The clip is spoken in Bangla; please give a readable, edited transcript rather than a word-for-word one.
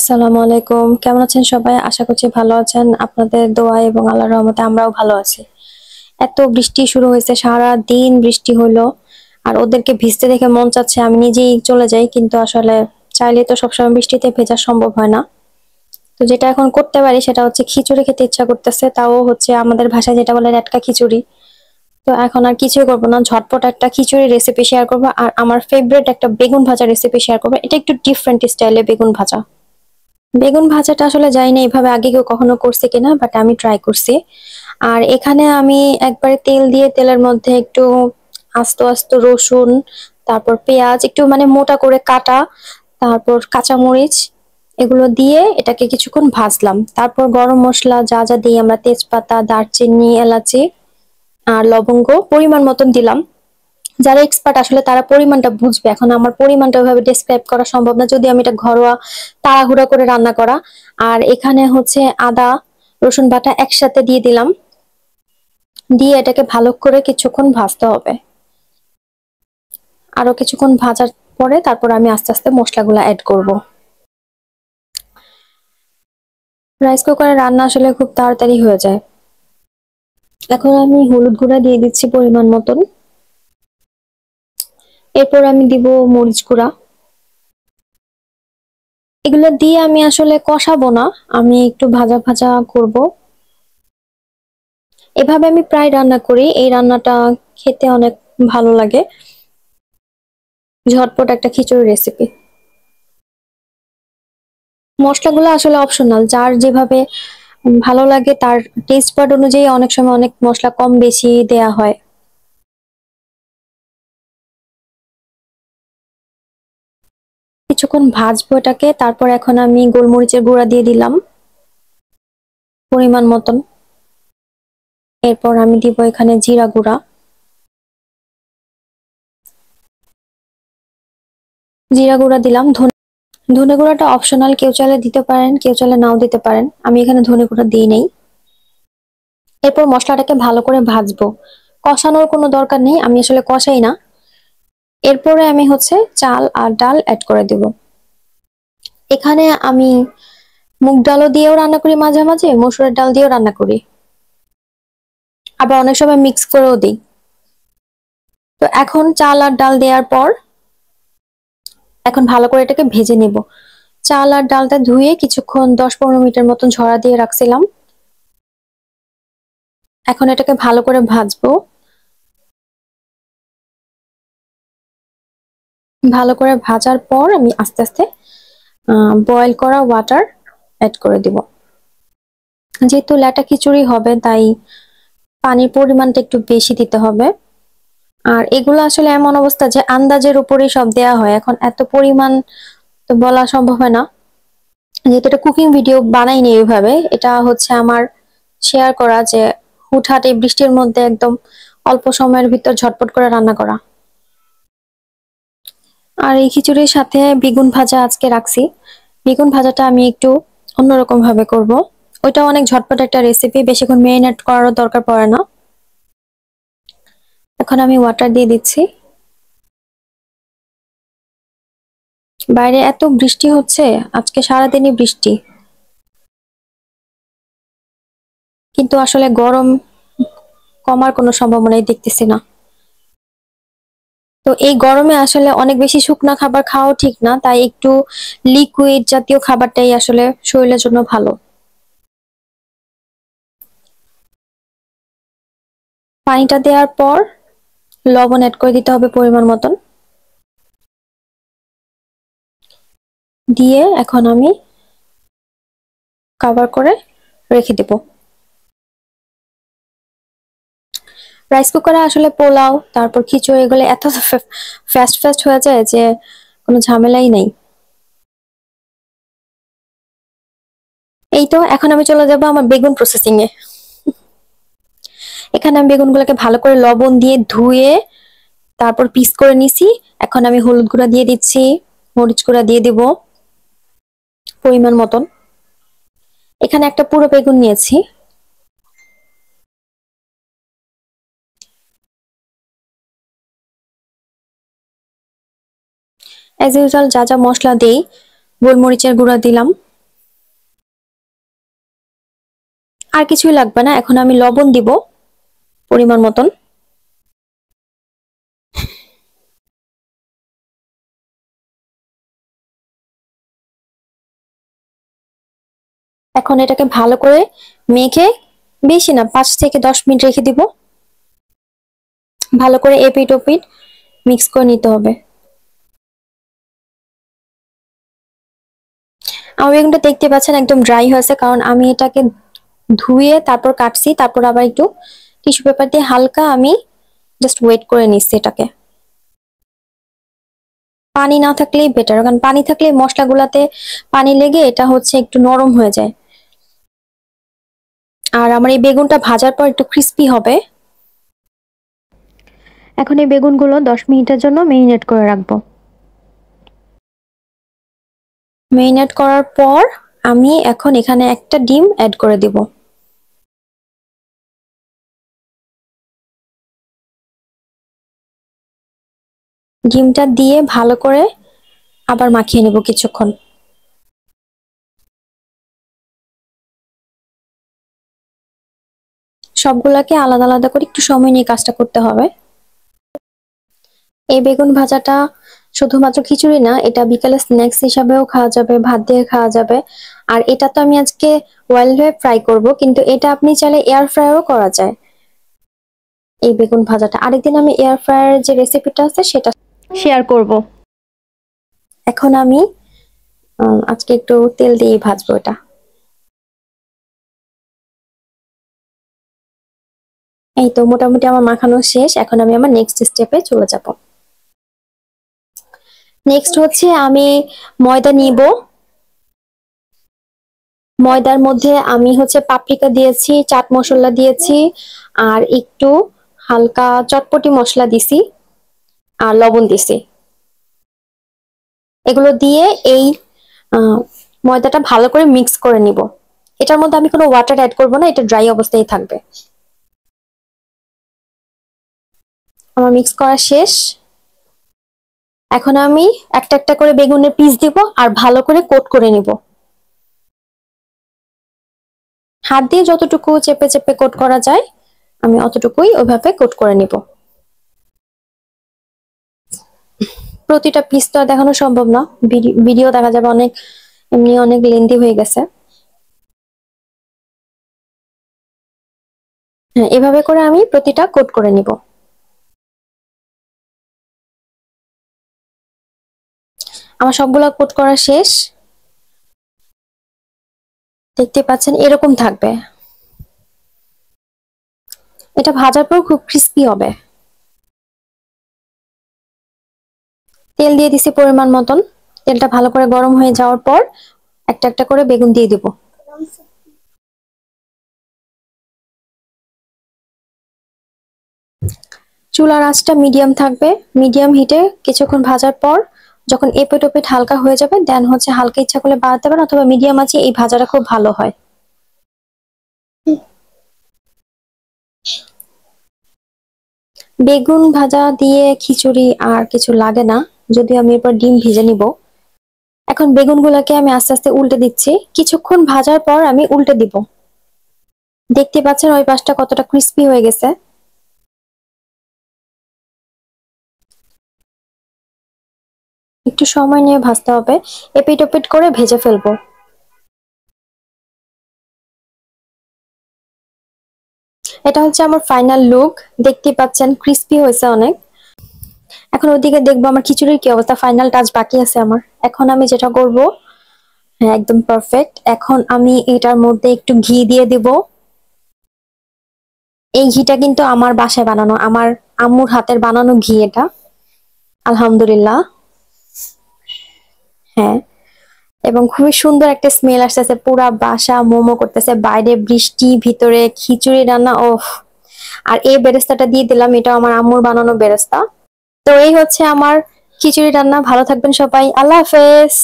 আসসালামু আলাইকুম। কেমন আছেন সবাই? আশা করছি ভালো আছেন। আপনাদের দোয়া এবং আল্লাহর রহমতে আমরাও ভালো আছি। এত বৃষ্টি শুরু হয়েছে, সারাদিন বৃষ্টি হলো। আর ওদেরকে ভিজতে দেখে মন চাচ্ছে আমি নিজেই চলে যাই। কিন্তু আসলে চাইলে তো সবসময় বৃষ্টিতে ভেজা সম্ভব হয় না। তো যেটা এখন করতে পারি সেটা হচ্ছে খিচুড়ি খেতে ইচ্ছা করতেছে। তাও হচ্ছে আমাদের ভাষায় যেটা বলে লেটকা খিচুড়ি। তো এখন আর কিছুই করব না। ঝটপট একটা খিচুড়ি রেসিপি শেয়ার করব। আর আমার ফেভারিট একটা বেগুন ভাজা রেসিপি শেয়ার করব। এটা একটু ডিফারেন্ট স্টাইলে বেগুন ভাজা। বেগুন ভাজাটা আসলে জানি না এভাবে আগে কেউ কখনো করছে কিনা, বাট আমি ট্রাই করছি। আর এখানে আমি একবারে তেল দিয়ে তেলের মধ্যে একটু আস্ত আস্ত রসুন, তারপর পেঁয়াজ একটু মানে মোটা করে কাটা, তারপর কাঁচামরিচ এগুলো দিয়ে এটাকে কিছুক্ষণ ভাজলাম। তারপর গরম মশলা যা যা দিই আমরা, তেজপাতা, দারচিনি, এলাচি আর লবঙ্গ পরিমাণ মতন দিলাম। যারা এক্সপার্ট আসলে তারা পরিমাণটা বুঝবে। এখন আমার পরিমাণটা ওইভাবে ডেসক্রাইব করা সম্ভব না, যদি আমি এটা ঘরোয়া তাড়াহুড়া করে রান্না করা। আর এখানে হচ্ছে আদা রসুন বাটা একসাথে দিয়ে দিলাম, দিয়ে এটাকে ভালো করে কিছুক্ষণ ভাজতে হবে। আরো কিছুক্ষণ ভাজার পরে তারপর আমি আস্তে আস্তে মশলাগুলো অ্যাড করব। রাইস কুকারে রান্না আসলে খুব তাড়াতাড়ি হয়ে যায়। এখন আমি হলুদ গুঁড়া দিয়ে দিচ্ছি পরিমাণ মতন। এরপর আমি দিব মরিচ গুঁড়া। এগুলো দিয়ে আমি আসলে কষাবো না, আমি একটু ভাজা ভাজা করব। এভাবে আমি প্রায় রান্না করি, এই রান্নাটা খেতে অনেক ভালো লাগে। ঝটপট একটা খিচুড়ি রেসিপি। মশলাগুলো আসলে অপশনাল, যার যেভাবে ভালো লাগে তার টেস্ট বাড অনুযায়ী অনেক সময় অনেক মশলা কম বেশি দেয়া হয়। কিছুক্ষণ ভাজবো এটাকে, তারপর এখন আমি গোলমরিচের গুঁড়া দিয়ে দিলাম পরিমাণ মতন। এরপর আমি দিব এখানে জিরা গুঁড়া। জিরা গুঁড়া দিলাম। ধনে গুঁড়াটা অপশনাল, কেউ চাইলে দিতে পারেন, কেউ চাইলে নাও দিতে পারেন। আমি এখানে ধনে গুঁড়া দিই নেই। এরপর মশলাটাকে ভালো করে ভাজবো, কষানোর কোনো দরকার নেই, আমি আসলে কষাই না। এরপরে আমি হচ্ছে চাল আর ডাল অ্যাড করে দেব। এখানে আমি মুগ ডালও দিয়েও রান্না করি, মাঝে মাঝে মসুরের ডাল দিয়েও রান্না করি, আবার অনেক সময় মিক্স করেও দিই। তো এখন চাল আর ডাল দেওয়ার পর এখন ভালো করে এটাকে ভেজে নেব। চাল আর ডালটা ধুয়ে কিছুক্ষণ 10-15 মিনিটের মতন ঝরা দিয়ে রাখছিলাম। এখন এটাকে ভালো করে ভাজবো। ভালো করে ভাজার পর আমি আস্তে আস্তে বয়েল করা ওয়াটার অ্যাড করে দিব। যেহেতু ল্যাটা খিচুড়ি হবে তাই পানির পরিমাণটা একটু বেশি দিতে হবে। আর এগুলো আসলে এমন অবস্থা যে আন্দাজের উপরেই সব দেয়া হয়, এখন এত পরিমাণ তো বলা সম্ভব হয় না। যেহেতু এটা কুকিং ভিডিও বানাইনি এইভাবে, এটা হচ্ছে আমার শেয়ার করা যে হুটহাট এই বৃষ্টির মধ্যে একদম অল্প সময়ের ভিতর ঝটপট করে রান্না করা। আর এই খিচুড়ির সাথে বেগুন ভাজা আজকে রাখছি। বেগুন ভাজাটা আমি একটু অন্যরকম ভাবে করব। ওইটা অনেক ঝটপট একটা রেসিপি, বেশিক্ষণ মেরিনেট করারও দরকার পড়ে না। এখন আমি ওয়াটার দিয়ে দিচ্ছি। বাইরে এত বৃষ্টি হচ্ছে, আজকে সারাদিনই বৃষ্টি, কিন্তু আসলে গরম কমার কোনো সম্ভাবনাই দেখতেছি না। তো এই গরমে আসলে অনেক বেশি শুকনা খাবার খাওয়াও ঠিক না, তাই একটু লিকুইড জাতীয় খাবারটাই আসলে শরীরের জন্য ভালো। পানিটা দেওয়ার পর লবণ অ্যাড করে দিতে হবে পরিমাণ মতন। দিয়ে এখন আমি কভার করে রেখে দেব। রাইস কুকারে আসলে পোলাও তারপর খিচুড়ি এগুলো এত ফাস্ট ফাস্ট হয়ে যায় যে কোনো ঝামেলাই নাই। এই তো এখন আমি চলে যাব আমার বেগুন প্রসেসিং এ। এখানে আমি বেগুনগুলোকে ভালো করে লবণ দিয়ে ধুয়ে তারপর পিস করে নিছি। এখন আমি হলুদ গুঁড়া দিয়ে দিচ্ছি, মরিচ গুঁড়া দিয়ে দিব পরিমাণ মতন। এখানে একটা পুরো বেগুন নিয়েছি। অ্যাজ ইউজুয়াল যা যা মশলা দেই, গোলমরিচের গুঁড়া দিলাম, আর কিছুই লাগবে না। এখন আমি লবণ দিব পরিমাণ মতন। এখন এটাকে ভালো করে মেখে, বেশি না 5 থেকে 10 মিনিট রেখে দিব। ভালো করে এপিট ওপিট মিক্স করে নিতে হবে। আমার বেগুনটা দেখতে পাচ্ছেন একদম ড্রাই হয়েছে, কারণ আমি এটাকে ধুয়ে তারপর কাটছি, তারপর আবার একটু টিস্যু পেপার দিয়ে হালকা আমি জাস্ট ওয়েট করে নিচ্ছি এটাকে। পানি না থাকলেই বেটার, কারণ পানি থাকলে মশলাগুলাতে পানি লেগে এটা হচ্ছে একটু নরম হয়ে যায়। আর আমার এই বেগুনটা ভাজার পর একটু ক্রিস্পি হবে। এখন এই বেগুনগুলো 10 মিনিটের জন্য মেরিনেট করে রাখবো। মেরিনেট করার পর আমি এখন এখানে একটা ডিম অ্যাড করে দিব। ডিমটা দিয়ে ভালো করে আবার মাখিয়ে নেব কিছুক্ষণ। সবগুলাকে আলাদা আলাদা করে একটু সময় নিয়ে কাজটা করতে হবে। এই বেগুন ভাজাটা শুধুমাত্র খিচুড়ি না, এটা বিকালে স্ন্যাক্স হিসাবেও খাওয়া যাবে, ভাত দিয়ে খাওয়া যাবে। আর এটা তো আমি আজকে ওয়েল ফ্রাই করব, কিন্তু এটা আপনি চাইলে এয়ার ফ্রাইও করা যায়। এই বেগুন ভাজাটা আরেকদিন আমি এয়ার ফ্রায়ার যে রেসিপিটা আছে সেটা শেয়ার করব। এখন আমি আজকে একটু তেল দিয়ে ভাজবো এটা। এই তো মোটামুটি আমার মাখানো শেষ। এখন আমি আমার নেক্সট স্টেপে চলে যাব। নেক্সট হচ্ছে আমি ময়দা নিব। ময়দার মধ্যে আমি হচ্ছে পাপরিকা দিয়েছি, চাট মশলা দিয়েছি, আর একটু হালকা চটপটি মশলা দিছি, আর লবণ দিছি। এগুলো দিয়ে এই ময়দাটা ভালো করে মিক্স করে নিব। এটার মধ্যে আমি কোনো ওয়াটার অ্যাড করব না, এটা ড্রাই অবস্থায় থাকবে। আমার মিক্স করা শেষ। এখন আমি একটা একটা করে বেগুনের পিস দিব আর ভালো করে কোট করে নিব। হাত দিয়ে যতটুকু চেপে চেপে কোট করা যায় আমি অতটুকুই ওইভাবে কোট করে নিব। প্রতিটা পিস তো আর দেখানো সম্ভব না, ভিডিও দেখা যাবে অনেক, এমনি অনেক লেন্দি হয়ে গেছে। হ্যাঁ, এভাবে করে আমি প্রতিটা কোট করে নিব। আমার সবগুলা কোট করা শেষ। দেখতে পাচ্ছেন এরকম থাকবে। এটা ভাজার পর খুব ক্রিস্পি হবে। তেল দিয়ে দিছি পরিমাণ মতন। তেলটা ভালো করে গরম হয়ে যাওয়ার পর একটা একটা করে বেগুন দিয়ে দিব। চুলার আঁচটা মিডিয়াম থাকবে। মিডিয়াম হিটে কিছুক্ষণ ভাজার পর যখন এপিট ওপিট হালকা হয়ে যাবে, দেন হচ্ছে হালকা ইচ্ছা করলে বাড়াতে পারেন, অথবা মিডিয়াম আছে, এই ভাজাটা খুব ভালো হয়। বেগুন ভাজা দিয়ে খিচুড়ি আর কিছু লাগে না, যদিও আমি এরপর ডিম ভেজে নিব। এখন বেগুনগুলোকে আমি আস্তে আস্তে উল্টে দিচ্ছি। কিছুক্ষণ ভাজার পর আমি উল্টে দিব। দেখতে পাচ্ছেন ওই পাশটা কতটা ক্রিস্পি হয়ে গেছে। একটু সময় নিয়ে ভাজতে হবে, এপিট ওপিট করে ভেজে ফেলবো। এটা হচ্ছে আমার ফাইনাল লুক। দেখতে পাচ্ছেন ক্রিস্পি হয়েছে অনেক। এখন ওইদিকে দেখবো আমার খিচুড়ির কি অবস্থা, ফাইনাল টাচ বাকি আছে আমার। এখন আমি যেটা করব, হ্যাঁ একদম পারফেক্ট। এখন আমি এটার মধ্যে একটু ঘি দিয়ে দিব। এই ঘিটা কিন্তু আমার বাসায় বানানো, আমার আম্মুর হাতের বানানো ঘি এটা, আলহামদুলিল্লাহ। হ্যাঁ, এবং খুবই সুন্দর একটা স্মেল আসতেছে, পুরা বাসা মোমো করতেছে, বাইরে বৃষ্টি ভিতরে খিচুড়ি রান্না, ওফ। আর এই বেরেস্তাটা দিয়ে দিলাম, এটা আমার আম্মুর বানানো বেরেস্তা। তো এই হচ্ছে আমার খিচুড়ি রান্না। ভালো থাকবেন সবাই, আল্লাহ হাফেজ।